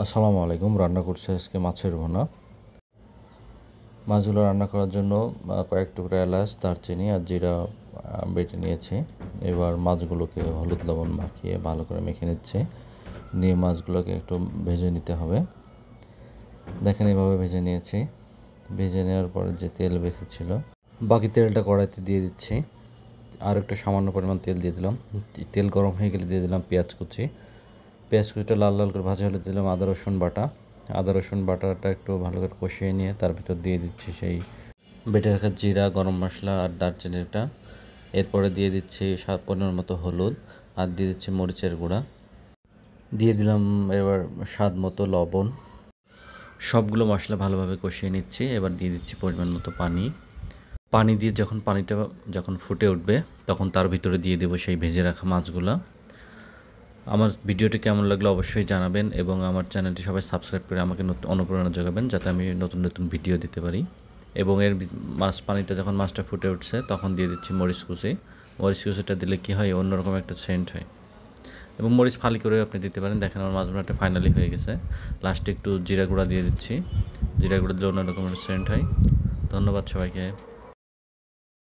আসসালামু আলাইকুম। রান্না করছি আজকে মাছের ভুনা। মাছগুলো রান্না করার জন্য কয়েক টুকরা এলাচ, দারচিনি আর জিরা বেটে নিয়েছি। এবার মাছগুলোকে হলুদ লবণ মাখিয়ে ভালো করে মেখে নিচ্ছি। নিয়ে মাছগুলোকে একটু ভেজে নিতে হবে। দেখেন এভাবে ভেজে নিয়েছি। ভেজে নেওয়ার পরে যে তেল বেশি ছিল বাকি তেলটা কড়াইতে দিয়ে দিচ্ছি। আর একটু সামান্য পরিমাণ তেল দিয়ে দিলাম। তেল গরম হয়ে গেলে দিয়ে দিলাম পেঁয়াজ কুচি। পেঁয়াজ কুচিটা লাল লাল করে ভাজা হলে দিলাম আদা রসুন বাটা। আদা রসুন বাটাটা একটু ভালো করে কষিয়ে নিয়ে তার ভিতর দিয়ে দিচ্ছি সেই বেটে রাখা জিরা, গরম মশলা আর দারচিনিটা। এরপরে দিয়ে দিচ্ছি পরিমাণ মতো হলুদ আর দিয়ে দিচ্ছি মরিচের গুঁড়া। দিয়ে দিলাম এবার স্বাদ মতো লবণ। সবগুলো মশলা ভালোভাবে কষিয়ে নিচ্ছি। এবার দিয়ে দিচ্ছি পরিমাণ মতো পানি। পানি দিয়ে পানিটা যখন ফুটে উঠবে তখন তার ভিতরে দিয়ে দেবো সেই ভেজে রাখা মাছগুলো। আমার ভিডিওটি কেমন লাগলো অবশ্যই জানাবেন এবং আমার চ্যানেলটি সবাই সাবস্ক্রাইব করে আমাকে অনুপ্রেরণা যোগাবেন যাতে আমি নতুন নতুন ভিডিও দিতে পারি। এবং এর পানিটা যখন মাছটা ফুটে উঠছে তখন দিয়ে দিচ্ছি মরিচ কুচি। মরিচ কুচিটা দিলে কী হয়, অন্যরকম একটা সেন্ট হয়। এবং মরিচ ফালি করেও আপনি দিতে পারেন। দেখেন আমার মাছ ভুনাটা ফাইনালি হয়ে গেছে। লাস্টে একটু জিরা গুঁড়া দিয়ে দিচ্ছি। জিরা গুঁড়া দিলে অন্যরকম একটা সেন্ট হয়। ধন্যবাদ সবাইকে।